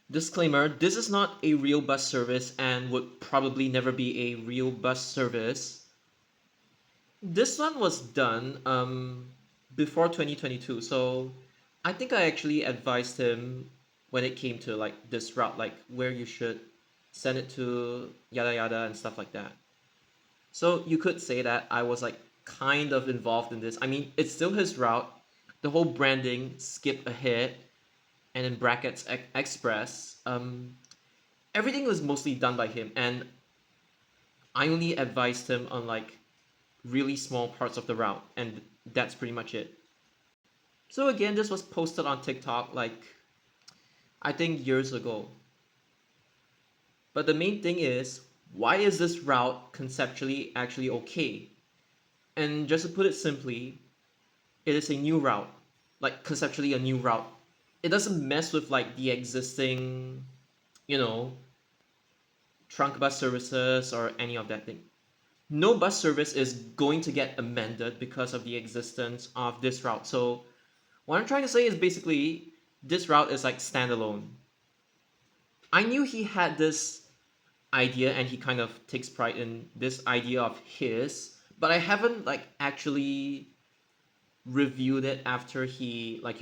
Disclaimer, this is not a real bus service and would probably never be a real bus service. This one was done before 2022, so I think I actually advised him when it came to like this route, like where you should send it to, yada yada and stuff like that. So you could say that I was like kind of involved in this. I mean, it's still his route. The whole branding, skip ahead, and in brackets express. Everything was mostly done by him, and I only advised him on like really small parts of the route, and that's pretty much it. So again, this was posted on TikTok like I think years ago. But the main thing is, why is this route conceptually actually okay? And just to put it simply, it is a new route, like conceptually a new route. It doesn't mess with like the existing, you know, trunk bus services or any of that thing. No bus service is going to get amended because of the existence of this route. So what I'm trying to say is basically this route is like standalone. I knew he had this idea and he kind of takes pride in this idea of his, but I haven't like actually reviewed it after he like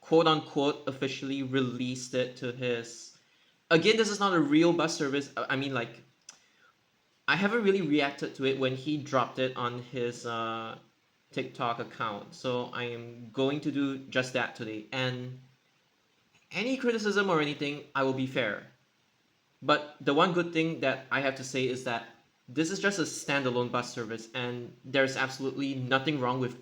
quote unquote officially released it to his. Again, this is not a real bus service. I mean, like, I haven't really reacted to it when he dropped it on his TikTok account, so I am going to do just that today. And any criticism or anything, I will be fair. But the one good thing that I have to say is that this is just a standalone bus service, and there's absolutely nothing wrong with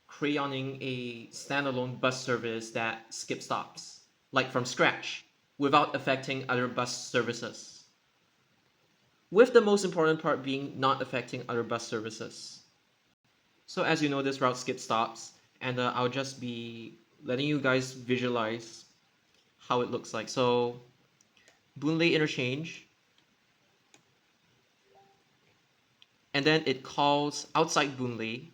crayoning a standalone bus service that skip stops, like from scratch, without affecting other bus services. With the most important part being not affecting other bus services. So as you know, this route skip stops, and I'll just be letting you guys visualize how it looks like. So Boonlay interchange, and then it calls outside Boonlay,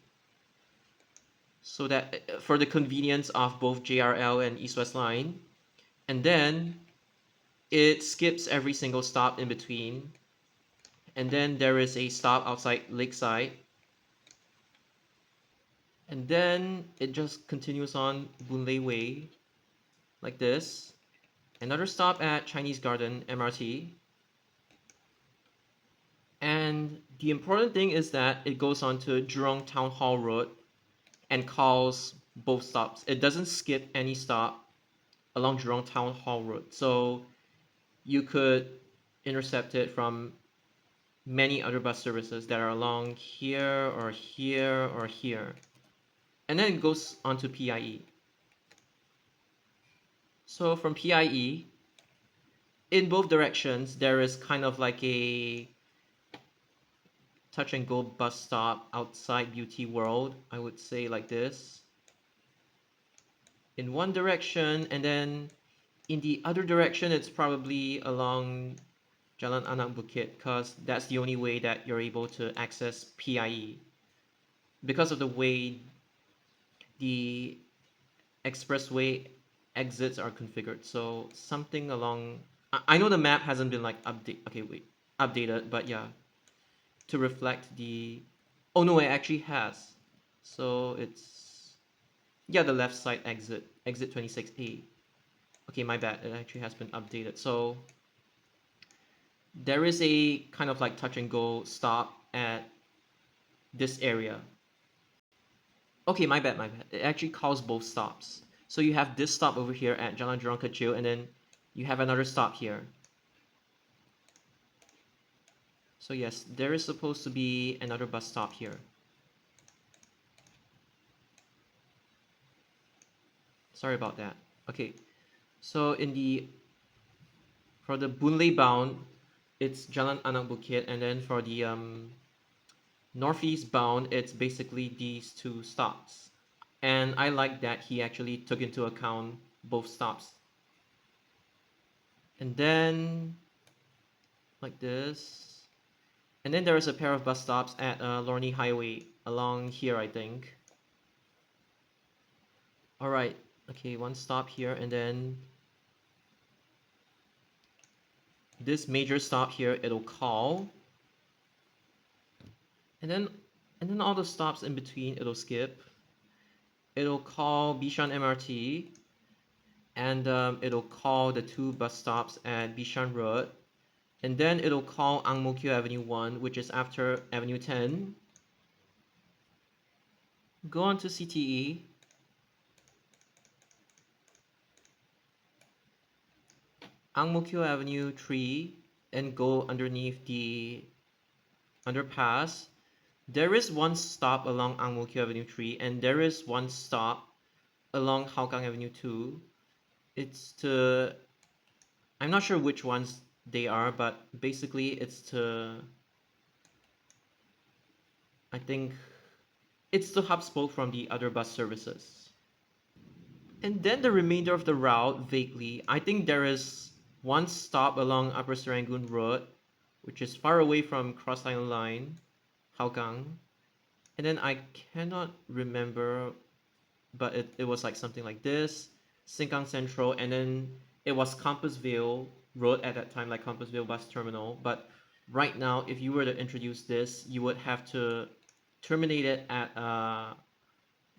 so that for the convenience of both JRL and East West Line, and then it skips every single stop in between, and then there is a stop outside Lakeside, and then it just continues on Boonlay Way like this. Another stop at Chinese Garden MRT, and the important thing is that it goes on to Jurong Town Hall Road and calls both stops. It doesn't skip any stop along Jurong Town Hall Road. So you could intercept it from many other bus services that are along here or here or here. And then it goes on to PIE. So from PIE, in both directions, there is kind of like a touch and go bus stop outside Beauty World, I would say like this. In one direction, and then in the other direction, it's probably along Jalan Anak Bukit, because that's the only way that you're able to access PIE because of the way the expressway exits are configured. So something along, I know the map hasn't been like updated, but yeah, to reflect the, oh no, it actually has. So it's, yeah, the left side exit 26A. Okay, my bad, it actually has been updated. So there is a kind of like touch and go stop at this area. Okay, my bad. It actually calls both stops. So you have this stop over here at Jalan Jurong Kecil, and then you have another stop here. So yes, there is supposed to be another bus stop here. Sorry about that. Okay, so for the Boonlay bound, it's Jalan Anak Bukit, and then for the northeast bound, it's basically these two stops. And I like that he actually took into account both stops. And then like this. And then there is a pair of bus stops at Lorne Highway along here, I think. All right. Okay, one stop here, and then this major stop here, it'll call, and then all the stops in between, it'll skip. It'll call Bishan MRT, and it'll call the 2 bus stops at Bishan Road, and then it'll call Ang Mo Kio Avenue 1, which is after Avenue 10. Go on to CTE, Ang Mo Kio Avenue 3, and go underneath the underpass. There is one stop along Ang Mo Kio Avenue 3, and there is one stop along Hougang Avenue 2. It's to, I'm not sure which ones they are, but basically it's to, I think it's the hub spoke from the other bus services. And then the remainder of the route, vaguely, I think there is one stop along Upper Serangoon Road, which is far away from Cross Island Line, Hougang. And then I cannot remember, but it was like something like this, Sengkang Central, and then it was Compassville Road at that time, like Compassville Bus Terminal. But right now, if you were to introduce this, you would have to terminate it at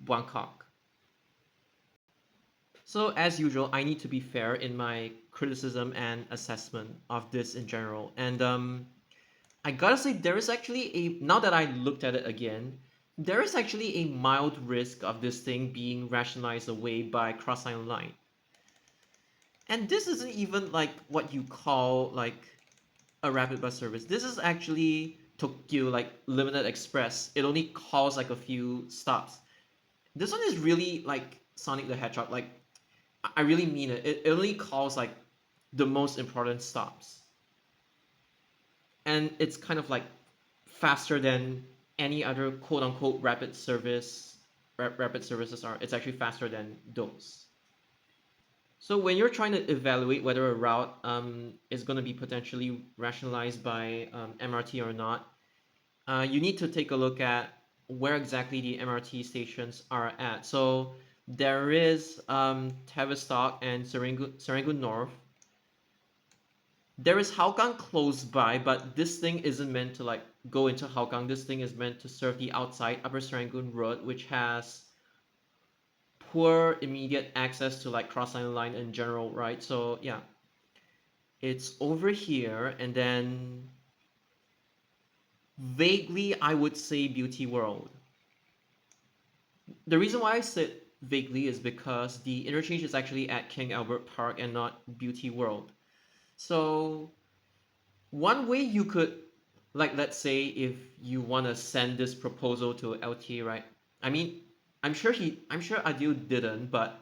Buangkok. So as usual, I need to be fair in my criticism and assessment of this in general. And I gotta say, there is actually now that I looked at it again, there is actually a mild risk of this thing being rationalized away by Cross Island Line. And this isn't even like what you call like a rapid bus service. This is actually Tokyo like Limited Express. It only calls like a few stops. This one is really like Sonic the Hedgehog. Like I really mean it. It only calls like the most important stops. And it's kind of like faster than any other quote unquote rapid services are. It's actually faster than those. So when you're trying to evaluate whether a route is going to be potentially rationalized by MRT or not, you need to take a look at where exactly the MRT stations are at. So there is Tavistock and Serangoon North. There is Hougang close by, but this thing isn't meant to like go into Hougang. This thing is meant to serve the outside Upper Serangoon Road, which has poor immediate access to like Cross Island Line in general, right? So yeah, it's over here, and then vaguely I would say Beauty World. The reason why I said vaguely is because the interchange is actually at King Albert Park and not Beauty World. So one way you could, like, let's say if you want to send this proposal to LTA, right? I mean, I'm sure Adiel didn't, but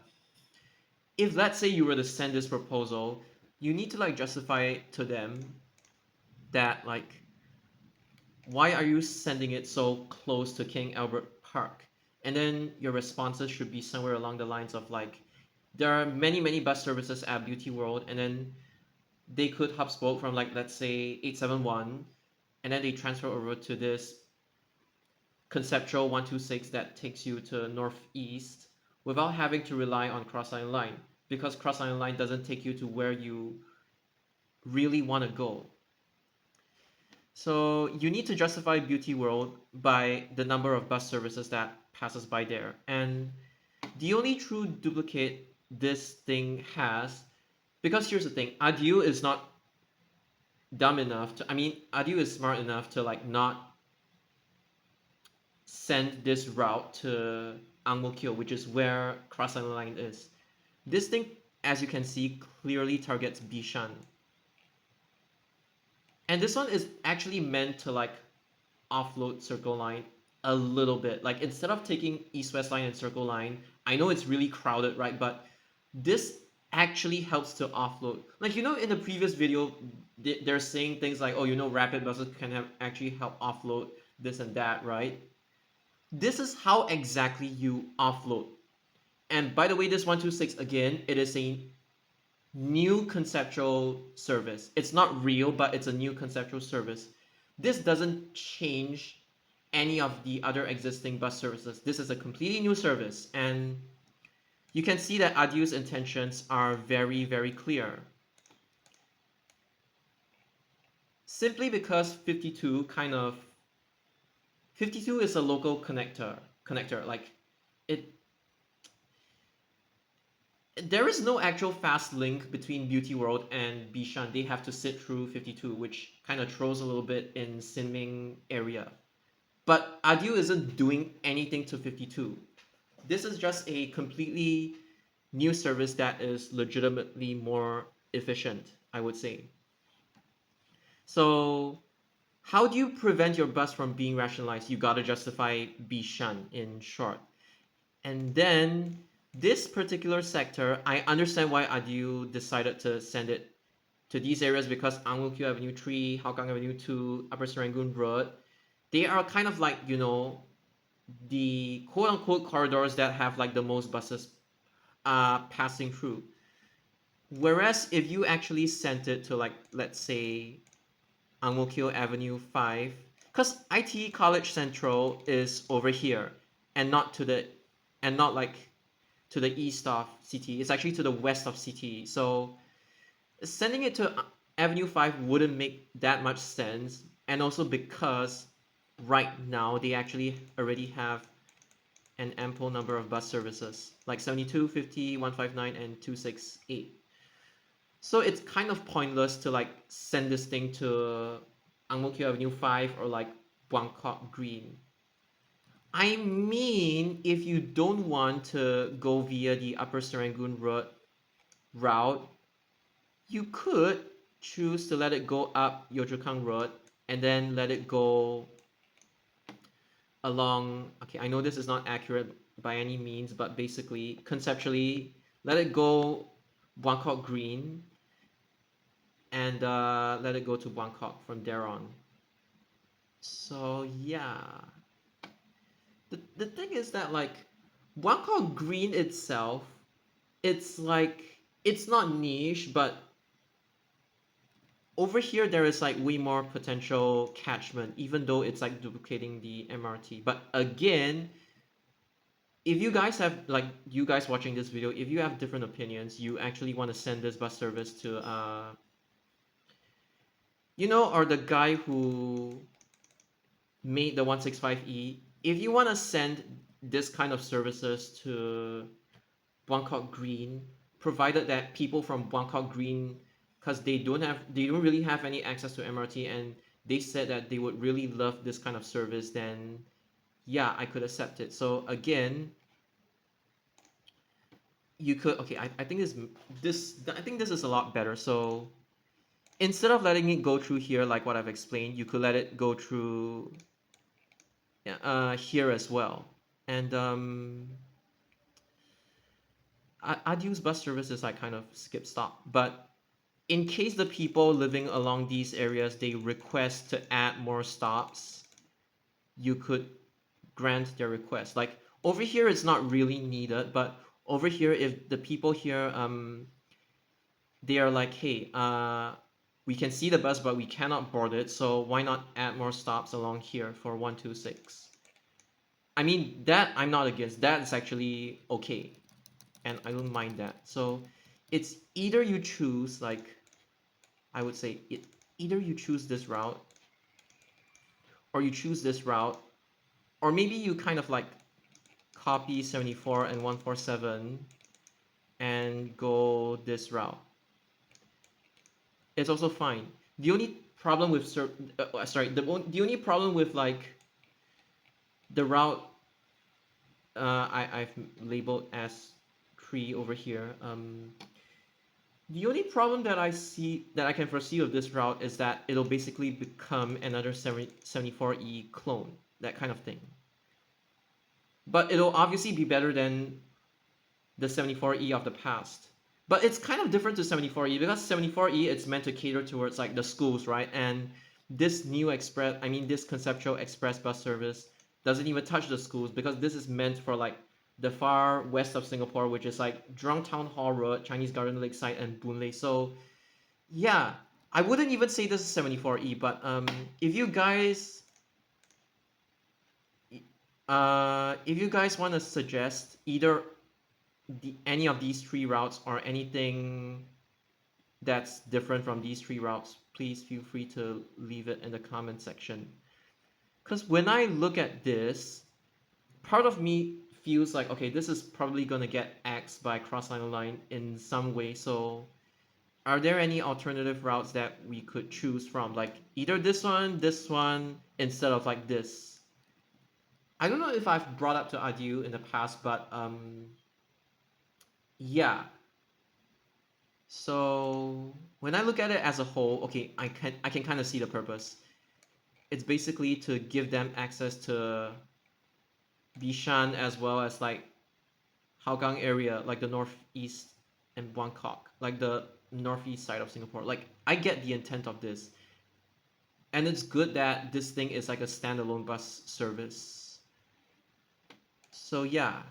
if let's say you were to send this proposal, you need to like justify to them that like why are you sending it so close to King Albert Park? And then your responses should be somewhere along the lines of like there are many bus services at Beauty World, and then they could hub spoke from like let's say 871, and then they transfer over to this conceptual 126 that takes you to northeast without having to rely on Cross Island Line, because Cross Island Line doesn't take you to where you really want to go. So you need to justify Beauty World by the number of bus services that passes by there. And the only true duplicate this thing has, because here's the thing, Adiel is not dumb enough to, I mean, Adiel is smart enough to like not send this route to Ang Mo Kio, which is where Cross Island Line is. This thing, as you can see, clearly targets Bishan. And this one is actually meant to like offload Circle Line a little bit. Like instead of taking East-West Line and Circle Line, I know it's really crowded, right? But this actually helps to offload. Like, you know, in the previous video, they're saying things like, oh, you know, rapid buses can actually help offload this and that, right? This is how exactly you offload. And by the way, this 126, again, it is a new conceptual service. It's not real, but it's a new conceptual service. This doesn't change any of the other existing bus services. This is a completely new service, and you can see that Adiel's intentions are very clear. simply because 52 kind of 52 is a local connector like it there is no actual fast link between Beauty World and Bishan. They have to sit through 52, which kind of throws a little bit in Sinming area. But Adiel isn't doing anything to 52. This is just a completely new service that is legitimately more efficient, I would say. So, how do you prevent your bus from being rationalized? You gotta justify Bishan in short. And then this particular sector, I understand why Adiu decided to send it to these areas because Ang Mo Kio Avenue 3, Hougang Avenue 2, Upper Serangoon Road, they are kind of like, the quote unquote corridors that have like the most buses passing through. Whereas if you actually sent it to like, let's say, Ang Mo Kio Avenue 5, because IT College Central is over here and not to the, and not like to the east of CT. It's actually to the west of CT. So sending it to Avenue 5 wouldn't make that much sense. And also because right now they actually already have an ample number of bus services like 72, 50, 159, and 268. So it's kind of pointless to like send this thing to Ang Mo Kio Avenue 5 or like Buangkok Green. I mean, if you don't want to go via the Upper Serangoon route, you could choose to let it go up Yio Chu Kang Road and then let it go along. Okay, I know this is not accurate by any means, but basically, conceptually, let it go Buangkok Green and let it go to Buangkok from there on. So yeah, the thing is that like Buangkok Green itself, it's like it's not niche, but over here there is like way more potential catchment, even though it's like duplicating the MRT. But again, if you guys have like you guys watching this video, if you have different opinions, you actually want to send this bus service to or the guy who made the 165E, if you want to send this kind of services to Buangkok Green, provided that people from Buangkok Green, because they don't really have any access to MRT, and they said that they would really love this kind of service, then yeah, I could accept it. So again, you could okay, I think this is a lot better. So instead of letting it go through here like what I've explained, you could let it go through here as well. And I'd use bus services like kind of skip stop, but in case the people living along these areas they request to add more stops, you could grant their request. Like over here it's not really needed, but over here if the people here they are like, hey, we can see the bus but we cannot board it, so why not add more stops along here for 126? I mean, that I'm not against. That is actually okay, and I don't mind that. So it's either you choose like I would say either you choose this route or you choose this route, or maybe you kind of like copy 74 and 147 and go this route. It's also fine. The only problem with the only problem with like the route I've labeled as 3 over here. The only problem that I can foresee of this route is that it'll basically become another 74E clone, that kind of thing. But it'll obviously be better than the 74E of the past. But it's kind of different to 74E because 74E it's meant to cater towards like the schools, right? And this new this conceptual express bus service doesn't even touch the schools because this is meant for like the far west of Singapore, which is like Jurong Town Hall Road, Chinese Garden Lakeside, and Boon Lay. So yeah, I wouldn't even say this is 74E, but if you guys want to suggest either any of these 3 routes or anything that's different from these three routes, please feel free to leave it in the comment section. Because when I look at this, part of me feels like, okay, this is probably going to get axed by crossline line in some way. So are there any alternative routes that we could choose from? Like either this one, instead of like this. I don't know if I've brought up to Adiel in the past, but yeah. So when I look at it as a whole, okay, I can kind of see the purpose. It's basically to give them access to Bishan as well as like hougang area, like the northeast and Bangkok, like the northeast side of Singapore. Like I get the intent of this, and it's good that this thing is like a standalone bus service. So yeah,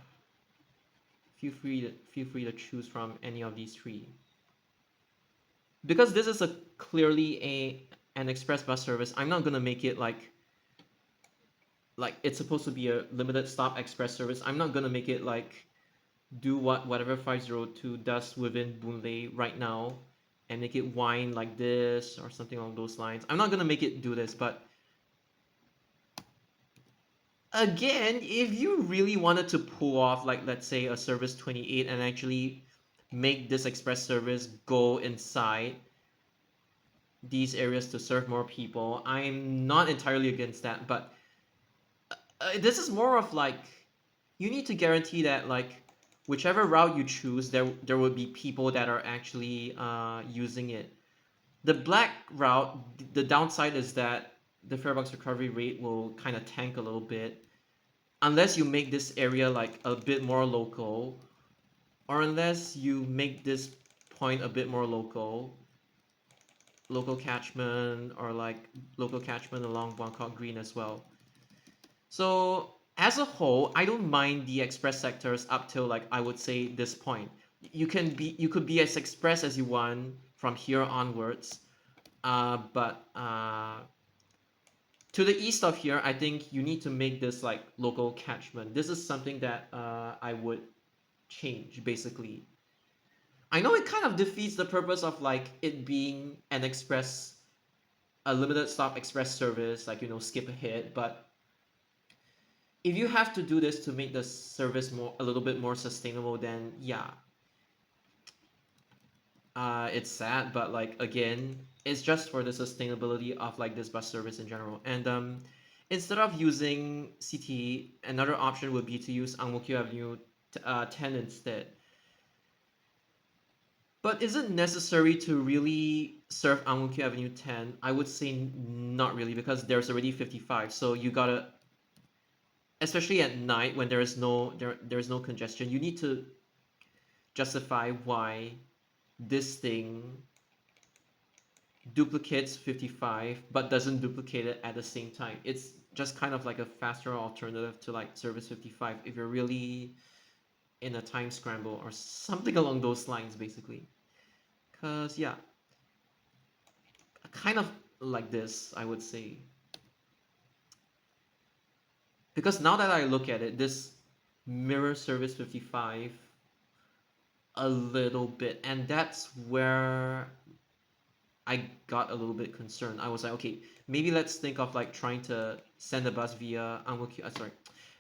feel free to choose from any of these three. Because this is a clearly an express bus service, I'm not gonna make it like it's supposed to be a limited stop express service. I'm not gonna make it like do whatever 502 does within Boon Lay right now and make it whine like this or something along those lines. I'm not gonna make it do this, but again, if you really wanted to pull off like let's say a service 28 and actually make this express service go inside these areas to serve more people, I'm not entirely against that, but this is more of like you need to guarantee that like whichever route you choose, there will be people that are actually using it. The black route, the downside is that the farebox recovery rate will kind of tank a little bit unless you make this area like a bit more local, or unless you make this point a bit more local catchment, or like local catchment along Buangkok Green as well. So as a whole, I don't mind the express sectors up till like I would say this point. You could be as express as you want from here onwards. But to the east of here, I think you need to make this like local catchment. This is something that I would change basically. I know it kind of defeats the purpose of like it being an express, a limited stop express service, like skip ahead, but if you have to do this to make the service more a little bit more sustainable, then yeah, it's sad, but like again, it's just for the sustainability of like this bus service in general. And instead of using CT, another option would be to use Ang Mo Kio Avenue 10 instead. But is it necessary to really serve Ang Mo Kio Avenue 10? I would say not really, because there's already 55. So you gotta, especially at night when there's no congestion, you need to justify why this thing duplicates 55 but doesn't duplicate it at the same time. It's just kind of like a faster alternative to like service 55 if you're really in a time scramble or something along those lines basically. Cause yeah, kind of like this I would say. Because now that I look at it, this mirror service 55 a little bit, and that's where I got a little bit concerned. I was like, okay, maybe let's think of like trying to send a bus via Ang Mo Kio,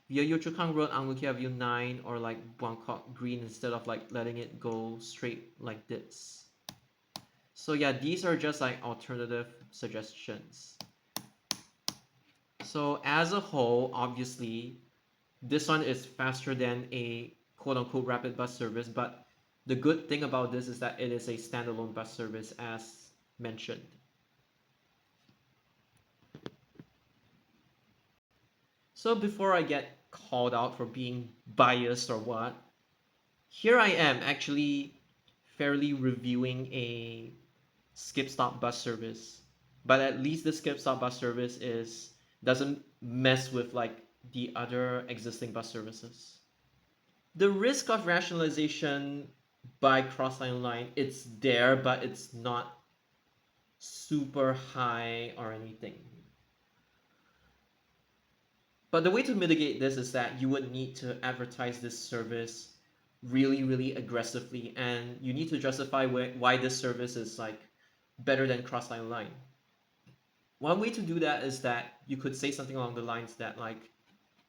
via Yio Chu Kang Road, Ang Mo Kio Avenue 9, or like Buangkok Green, instead of like letting it go straight like this. So yeah, these are just like alternative suggestions. So as a whole, obviously, this one is faster than a quote-unquote rapid bus service, but the good thing about this is that it is a standalone bus service as mentioned. So before I get called out for being biased or what, here I am actually fairly reviewing a skip stop bus service. But at least the skip stop bus service is doesn't mess with like the other existing bus services. The risk of rationalization by crossline line, it's there, but it's not super high or anything. But the way to mitigate this is that you would need to advertise this service really, really aggressively, and you need to justify why this service is like better than cross-island line. One way to do that is that you could say something along the lines that like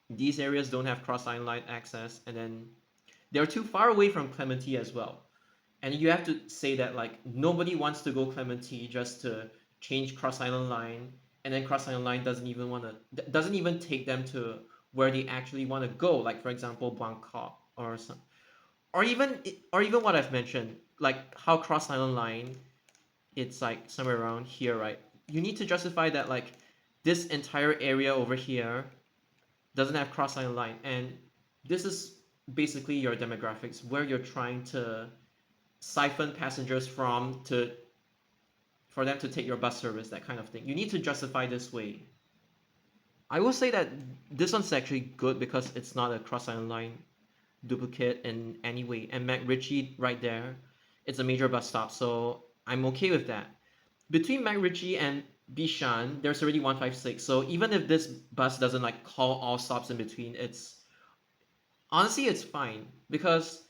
these areas don't have cross-island line access, and then they're too far away from Clementi as well. And you have to say that like nobody wants to go Clementi just to change Cross Island Line, and then Cross Island Line doesn't even take them to where they actually want to go. Like for example, Bangkok or some, or even what I've mentioned, like how Cross Island Line, it's like somewhere around here, right? You need to justify that like this entire area over here doesn't have Cross Island Line, and this is basically your demographics where you're trying to siphon passengers from to for them to take your bus service, that kind of thing. You need to justify this way. I will say that this one's actually good because it's not a cross island line duplicate in any way. And MacRitchie right there, it's a major bus stop, so I'm okay with that. Between MacRitchie and Bishan, there's already 156. So even if this bus doesn't like call all stops in between, it's honestly it's fine because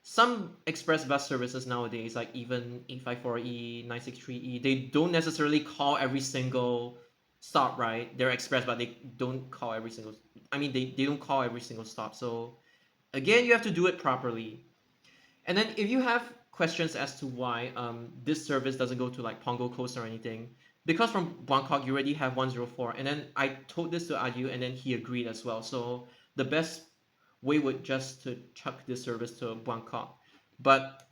some express bus services nowadays, like even 854E, 963E, they don't necessarily call every single stop, right? They're express, but they don't call every single. I mean, they don't call every single stop. So again, you have to do it properly. And then if you have questions as to why this service doesn't go to like Pongo Coast or anything, because from Bangkok you already have 104, and then I told this to Adiel, and then he agreed as well. So the best way would just to chuck this service to Bangkok. But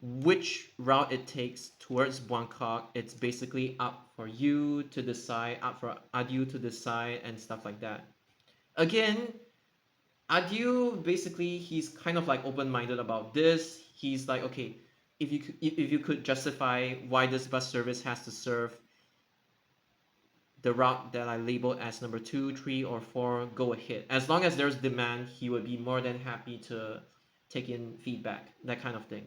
which route it takes towards Bangkok, it's basically up for you to decide, up for Adiel to decide, and stuff like that. Again, Adieu basically he's kind of like open-minded about this. He's like, okay, if you could justify why this bus service has to serve the route that I labeled as number 2, 3, or 4, go ahead. As long as there's demand, he would be more than happy to take in feedback, that kind of thing.